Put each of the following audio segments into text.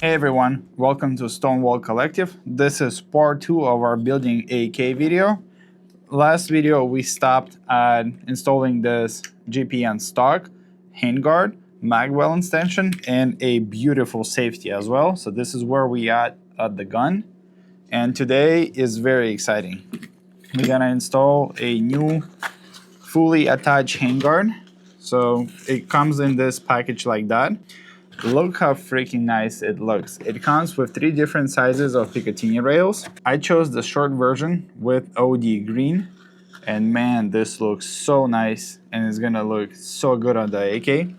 Hey everyone, welcome to Stonewall Collective. This is part 2 of our building AK video. Last video we stopped at installing this GPN stock, handguard, magwell extension, and a beautiful safety as well. So this is where we at the gun. And today is very exciting. We're gonna install a new fully attached handguard. So it comes in this package like that. Look how freaking nice it looks. It comes with 3 different sizes of Picatinny rails. I chose the short version with OD green. And man, this looks so nice and it's gonna look so good on the AK.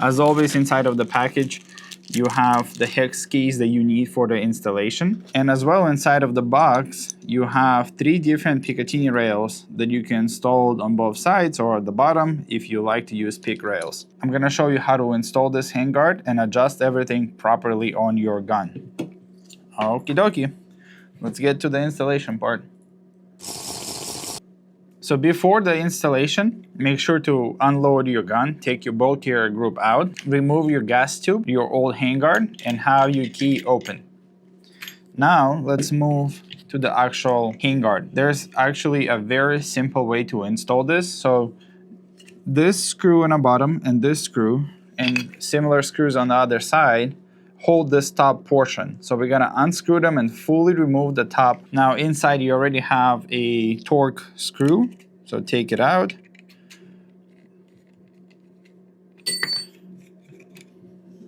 As always, inside of the package, you have the hex keys that you need for the installation. And as well, inside of the box, you have 3 different Picatinny rails that you can install on both sides or at the bottom if you like to use pick rails. I'm gonna show you how to install this handguard and adjust everything properly on your gun. Okie dokie, let's get to the installation part. So before the installation, make sure to unload your gun, take your bolt carrier group out, remove your gas tube, your old handguard, and have your key open. Now let's move to the actual handguard. There's actually a very simple way to install this. So this screw on the bottom and this screw and similar screws on the other side hold this top portion. So we're gonna unscrew them and fully remove the top. Now inside you already have a torque screw, so take it out.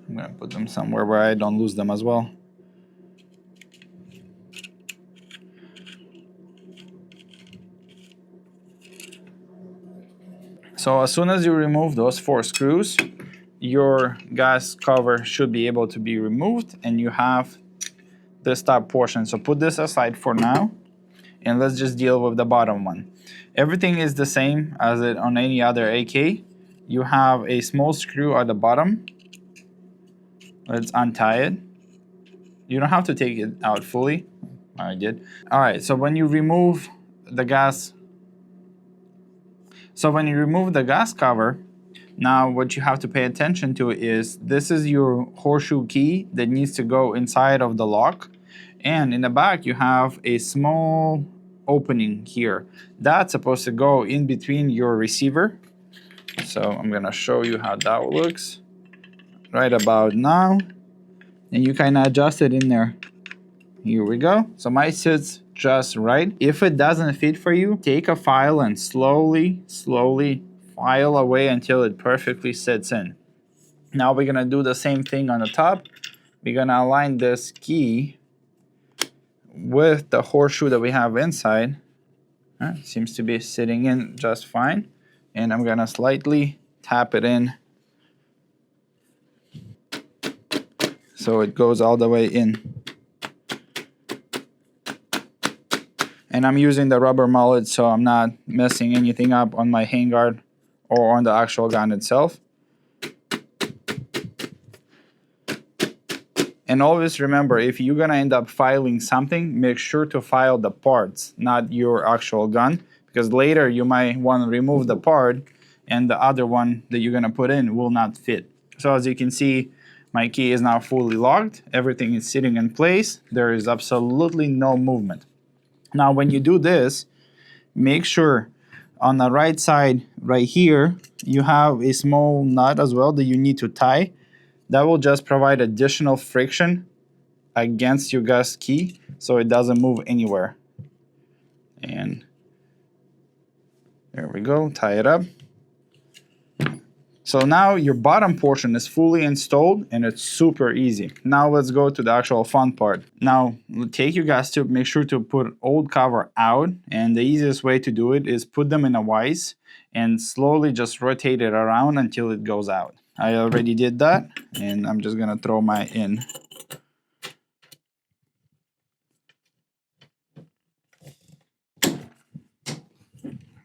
I'm gonna put them somewhere where I don't lose them as well. So as soon as you remove those 4 screws, your gas cover should be able to be removed and you have this top portion. So put this aside for now and let's just deal with the bottom one. Everything is the same as it on any other AK. You have a small screw at the bottom. Let's untie it. You don't have to take it out fully. I did. All right, so when you remove the gas cover, now what you have to pay attention to is this is your horseshoe key that needs to go inside of the lock. And in the back you have a small opening here. That's supposed to go in between your receiver. So I'm gonna show you how that looks right about now. And you kind of adjust it in there. Here we go. So mine sits just right. If it doesn't fit for you, take a file and slowly file away until it perfectly sits in. Now we're gonna do the same thing on the top. We're gonna align this key with the horseshoe that we have inside. Seems to be sitting in just fine. And I'm gonna slightly tap it in so it goes all the way in. And I'm using the rubber mallet so I'm not messing anything up on my handguard or on the actual gun itself. And always remember, if you're gonna end up filing something, make sure to file the parts, not your actual gun, because later you might want to remove the part and the other one that you're gonna put in will not fit. So as you can see, my key is now fully locked. Everything is sitting in place. There is absolutely no movement. Now when you do this, make sure on the right side right here, you have a small nut as well that you need to tie. That will just provide additional friction against your gas key so it doesn't move anywhere. And there we go, tie it up. So now your bottom portion is fully installed and it's super easy. Now let's go to the actual fun part. Now take your gas tube, make sure to put old cover out, and the easiest way to do it is put them in a vise and slowly just rotate it around until it goes out. I already did that and I'm just gonna throw mine in.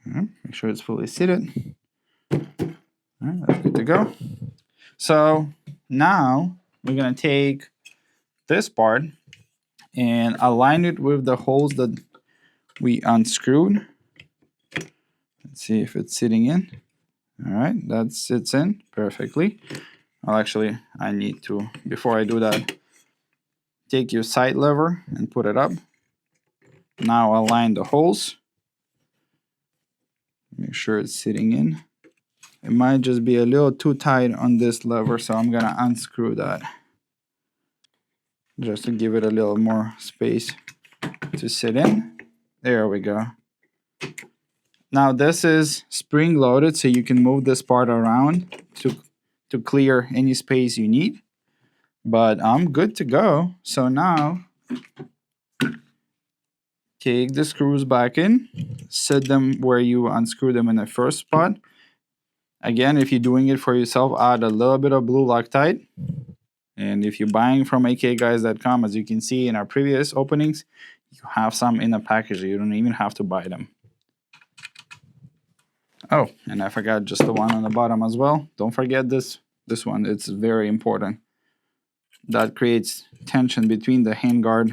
Make sure it's fully seated. All right, that's good to go. So now we're gonna take this part and align it with the holes that we unscrewed. Let's see if it's sitting in. All right, that sits in perfectly. Well, actually, I need to, before I do that, Take your side lever and put it up. Now align the holes. Make sure it's sitting in. It might just be a little too tight on this lever, so I'm gonna unscrew that just to give it a little more space to sit in. There we go. Now this is spring loaded, so you can move this part around to clear any space you need. But I'm good to go. So now take the screws back in, set them where you unscrew them in the first spot. Again, if you're doing it for yourself, add a little bit of blue Loctite. And if you're buying from akguys.com, as you can see in our previous openings, you have some in the package. You don't even have to buy them. Oh, and I forgot just the one on the bottom as well. Don't forget this one. It's very important. That creates tension between the handguard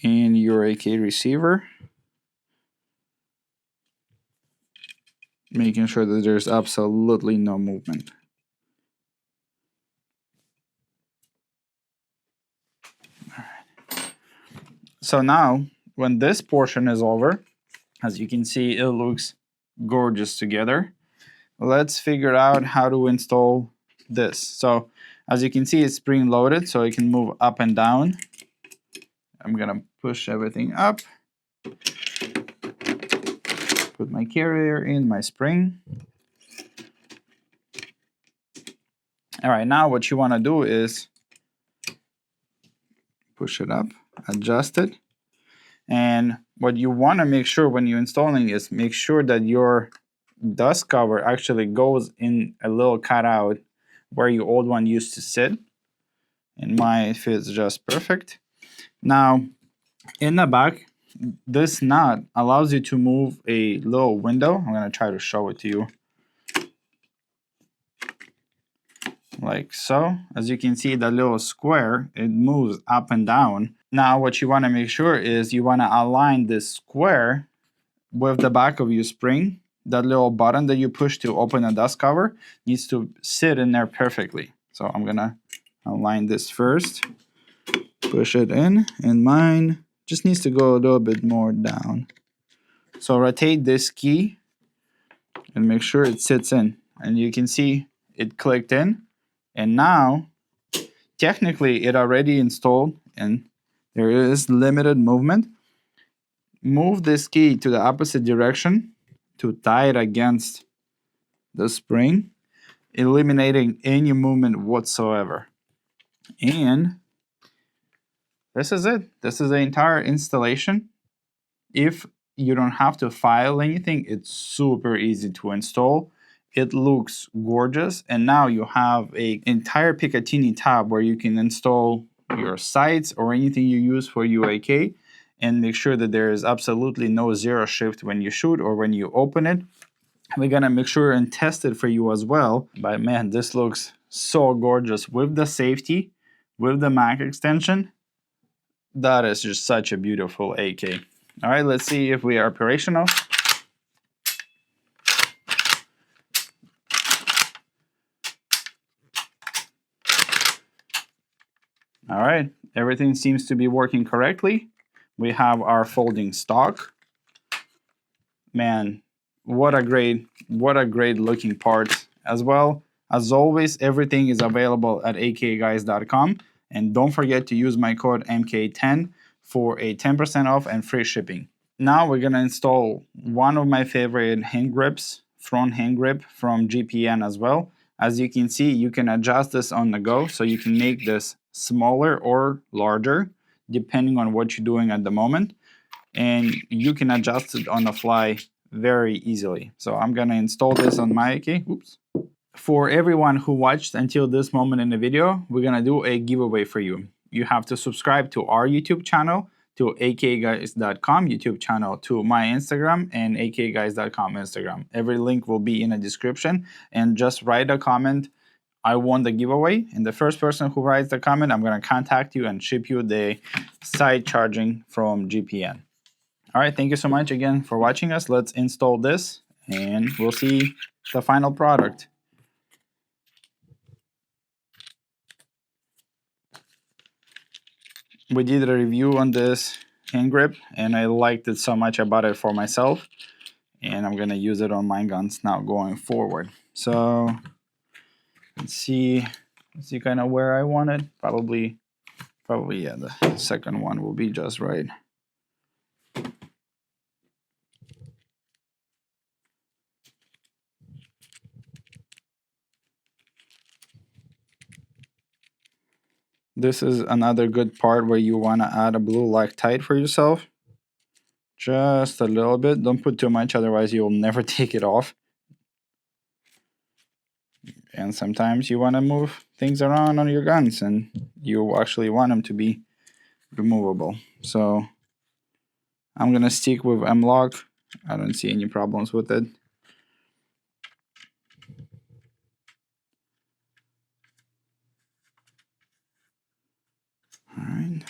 and your AK receiver, making sure that there's absolutely no movement. All right. So now, when this portion is over, as you can see, it looks gorgeous together. Let's figure out how to install this. So, as you can see, it's spring loaded, so it can move up and down. I'm gonna push everything up. Put my carrier in, my spring. All right, now what you want to do is push it up, adjust it. And what you want to make sure when you're installing is make sure that your dust cover actually goes in a little cutout where your old one used to sit. And mine fits just perfect. Now, in the back, this nut allows you to move a little window. I'm going to try to show it to you. Like so. As you can see, the little square, it moves up and down. Now, what you want to make sure is you want to align this square with the back of your spring. That little button that you push to open the dust cover needs to sit in there perfectly. So I'm going to align this first. Push it in, and mine just needs to go a little bit more down. So rotate this key and make sure it sits in. And you can see it clicked in. And now, technically, it already installed and there is limited movement. Move this key to the opposite direction to tie it against the spring, eliminating any movement whatsoever. And this is it. This is the entire installation. If you don't have to file anything, it's super easy to install. It looks gorgeous, and now you have an entire Picatinny tab where you can install your sights or anything you use for your AK, and make sure that there is absolutely no zero shift when you shoot or when you open it. We're gonna make sure and test it for you as well. But man, this looks so gorgeous with the safety, with the mag extension. That is just such a beautiful AK. All right, let's see if we are operational. All right, everything seems to be working correctly. We have our folding stock. Man, what a great looking part. As well, as always, everything is available at akguys.com. And don't forget to use my code MK10 for a 10% off and free shipping. Now we're gonna install one of my favorite hand grips, front hand grip from GPN as well. As you can see, you can adjust this on the go, so you can make this smaller or larger, depending on what you're doing at the moment. And you can adjust it on the fly very easily. So I'm gonna install this on my AK. Oops. For everyone who watched until this moment in the video, we're gonna do a giveaway for you. You have to subscribe to our YouTube channel, to akguys.com YouTube channel, to my Instagram and akguys.com Instagram. Every link will be in the description, and just write a comment, I won the giveaway, and the first person who writes the comment, I'm gonna contact you and ship you the side charging from GPN. All right, thank you so much again for watching us. Let's install this and we'll see the final product. We did a review on this hand grip, and I liked it so much I bought it for myself, and I'm gonna use it on my guns now going forward. So let's see kind of where I want it. Probably yeah, the second one will be just right. This is another good part where you want to add a blue Loctite for yourself. Just a little bit. Don't put too much, otherwise you'll never take it off. And sometimes you want to move things around on your guns, and you actually want them to be removable. So I'm going to stick with M-Lock. I don't see any problems with it. All right.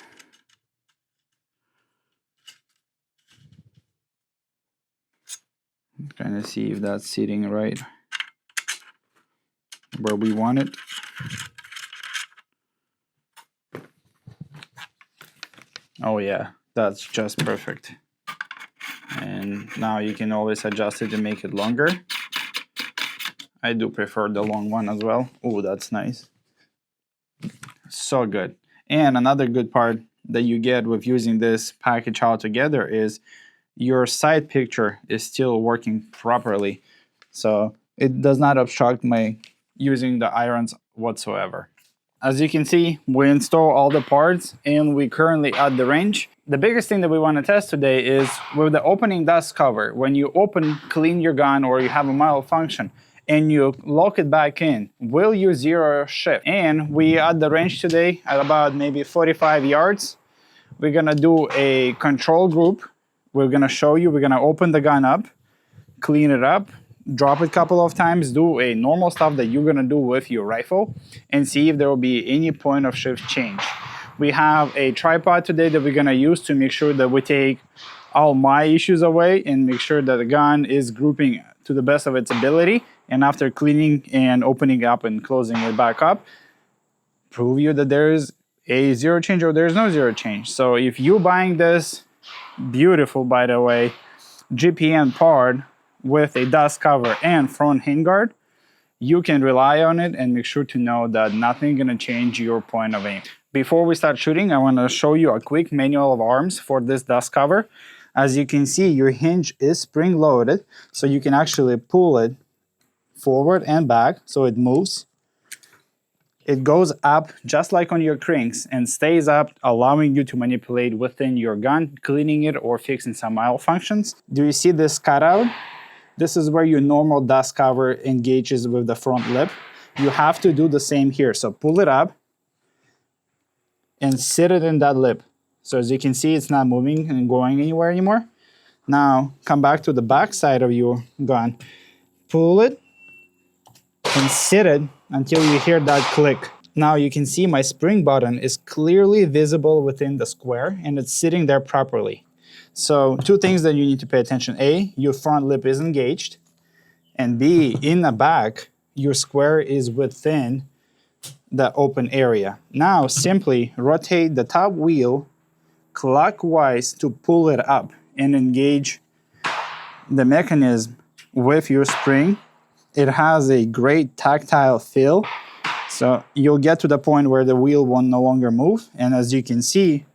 Kind of see if that's sitting right where we want it. Oh yeah, that's just perfect. And now you can always adjust it to make it longer. I do prefer the long one as well. Oh, that's nice. So good. And another good part that you get with using this package all together is your side picture is still working properly. So it does not obstruct my using the irons whatsoever. As you can see, we install all the parts and we currently at the range. The biggest thing that we want to test today is with the opening dust cover. When you clean your gun, or you have a malfunction and you lock it back in, will you zero shift? And we at the range today at about maybe 45 yards. We're gonna do a control group. We're gonna show you, we're gonna open the gun up, clean it up, drop it a couple of times, do a normal stuff that you're gonna do with your rifle, and see if there will be any point of shift change. We have a tripod today that we're gonna use to make sure that we take all my issues away and make sure that the gun is grouping to the best of its ability. And after cleaning and opening up and closing it back up, prove you that there is a zero change or there's no zero change. So if you're buying this beautiful, by the way, GPN part with a dust cover and front handguard, you can rely on it and make sure to know that nothing's gonna change your point of aim. Before we start shooting, I wanna show you a quick manual of arms for this dust cover. As you can see, your hinge is spring loaded, so you can actually pull it forward and back so it moves. It goes up just like on your cranks and stays up, allowing you to manipulate within your gun, cleaning it or fixing some malfunctions. Do you see this cutout? This is where your normal dust cover engages with the front lip. You have to do the same here. So pull it up and sit it in that lip. So as you can see, it's not moving and going anywhere anymore. Now come back to the back side of your gun. Pull it and sit it until you hear that click. Now you can see my spring button is clearly visible within the square and it's sitting there properly. So two things that you need to pay attention. A, your front lip is engaged. And B, in the back, your square is within the open area. Now simply rotate the top wheel clockwise to pull it up and engage the mechanism with your spring. It has a great tactile feel. So you'll get to the point where the wheel will no longer move. And as you can see,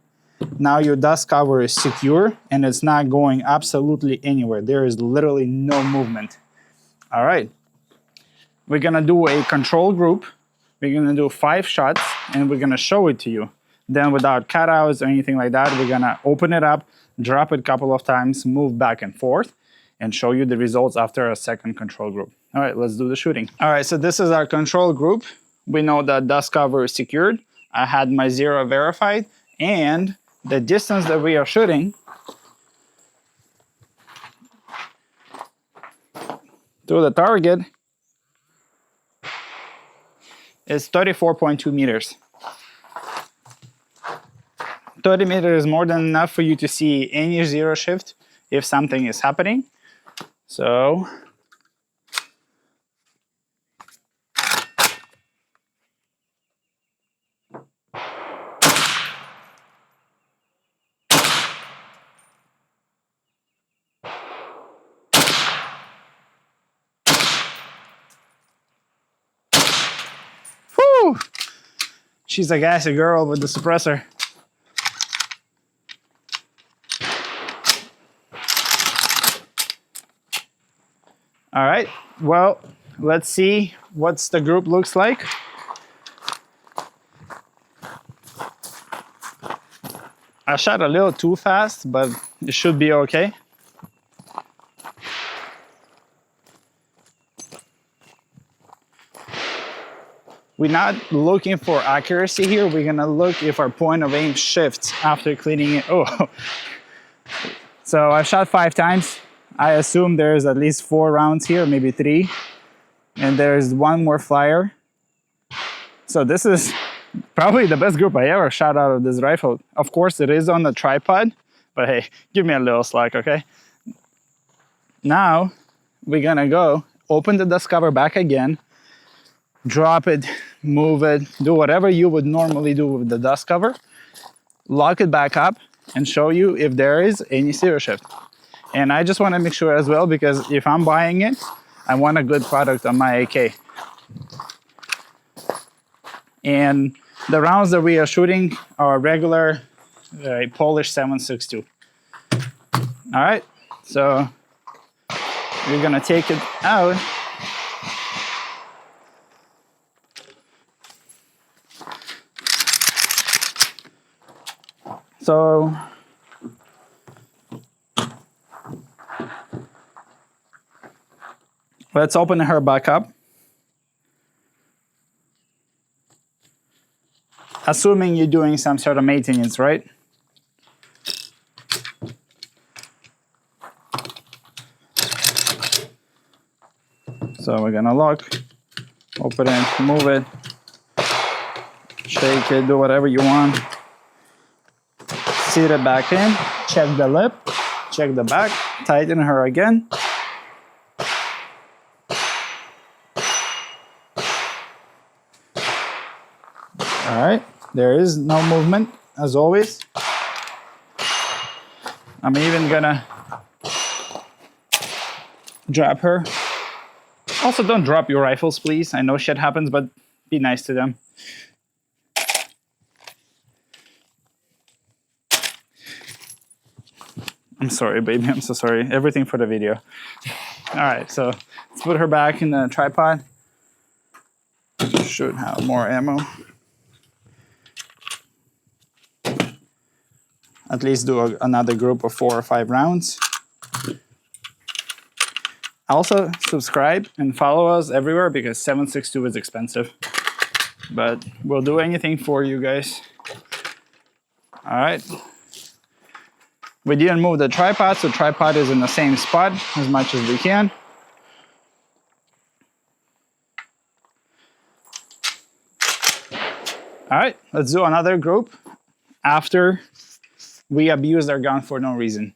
now your dust cover is secure and it's not going absolutely anywhere. There is literally no movement. All right. We're gonna do a control group. We're gonna do 5 shots and we're gonna show it to you. Then without cutouts or anything like that, we're gonna open it up, drop it a couple of times, move back and forth, and show you the results after a second control group. All right, let's do the shooting. All right, so this is our control group. We know that dust cover is secured. I had my zero verified, and the distance that we are shooting to the target is 34.2 meters. 30 meters is more than enough for you to see any zero shift if something is happening. So Woo! She's a gassy girl with the suppressor. All right, well, let's see what the group looks like. I shot a little too fast, but it should be okay. We're not looking for accuracy here. We're gonna look if our point of aim shifts after cleaning it. Oh, so I've shot 5 times. I assume there's at least 4 rounds here, maybe 3. And there's 1 more flyer. So this is probably the best group I ever shot out of this rifle. Of course, it is on the tripod, but hey, give me a little slack, okay? Now, we're gonna go open the dust cover back again, drop it, move it, do whatever you would normally do with the dust cover, lock it back up, and show you if there is any zero shift. And I just want to make sure as well, because if I'm buying it, I want a good product on my AK. And the rounds that we are shooting are regular Polish 7.62. All right, so we're gonna take it out. So let's open her back up. Assuming you're doing some sort of maintenance, right? So we're gonna lock, open it, move it, shake it, do whatever you want. Seat it back in, check the lip, check the back, tighten her again. All right, there is no movement as always. I'm even gonna drop her. Also, don't drop your rifles, please. I know shit happens, but be nice to them. I'm sorry, baby. I'm so sorry. Everything for the video. All right, so let's put her back in the tripod. Should have more ammo. At least do another group of 4 or 5 rounds. Also, subscribe and follow us everywhere, because 7.62 is expensive. But we'll do anything for you guys. All right. We didn't move the tripod, so tripod is in the same spot as much as we can. All right, let's do another group after we abused our gun for no reason.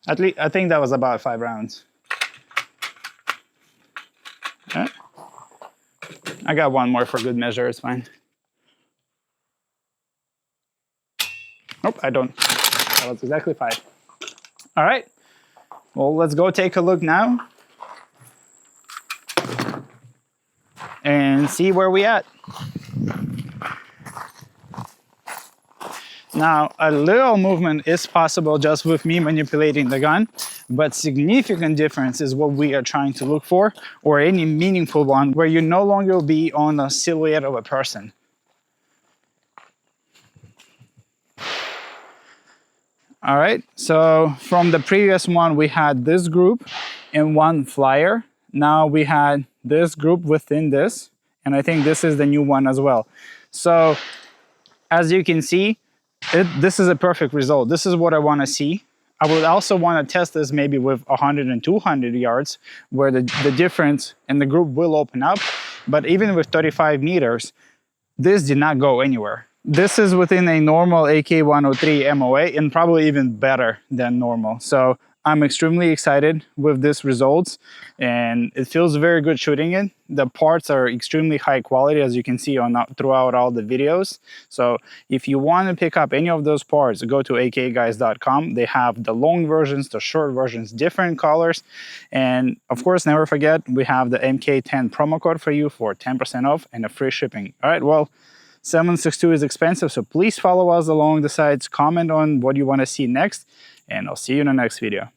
At least, I think that was about 5 rounds. Right. I got 1 more for good measure, it's fine. Nope, I don't. That was exactly 5. All right, well, let's go take a look now and see where we at. Now, a little movement is possible just with me manipulating the gun, but significant difference is what we are trying to look for, or any meaningful one where you no longer be on a silhouette of a person. All right, so from the previous one, we had this group and 1 flyer. Now we had this group within this, and I think this is the new one as well. So as you can see, this is a perfect result. This is what I want to see. I would also want to test this maybe with 100 and 200 yards, where the difference in the group will open up. But even with 35 meters, this did not go anywhere. This is within a normal AK-103 MOA and probably even better than normal. So I'm extremely excited with this results, and it feels very good shooting it. The parts are extremely high quality, as you can see throughout all the videos. So if you want to pick up any of those parts, go to akguys.com. They have the long versions, the short versions, different colors. And of course, never forget, we have the MK10 promo code for you for 10% off and a free shipping. All right, well, 7.62 is expensive, so please follow us along the sides, comment on what you want to see next, and I'll see you in the next video.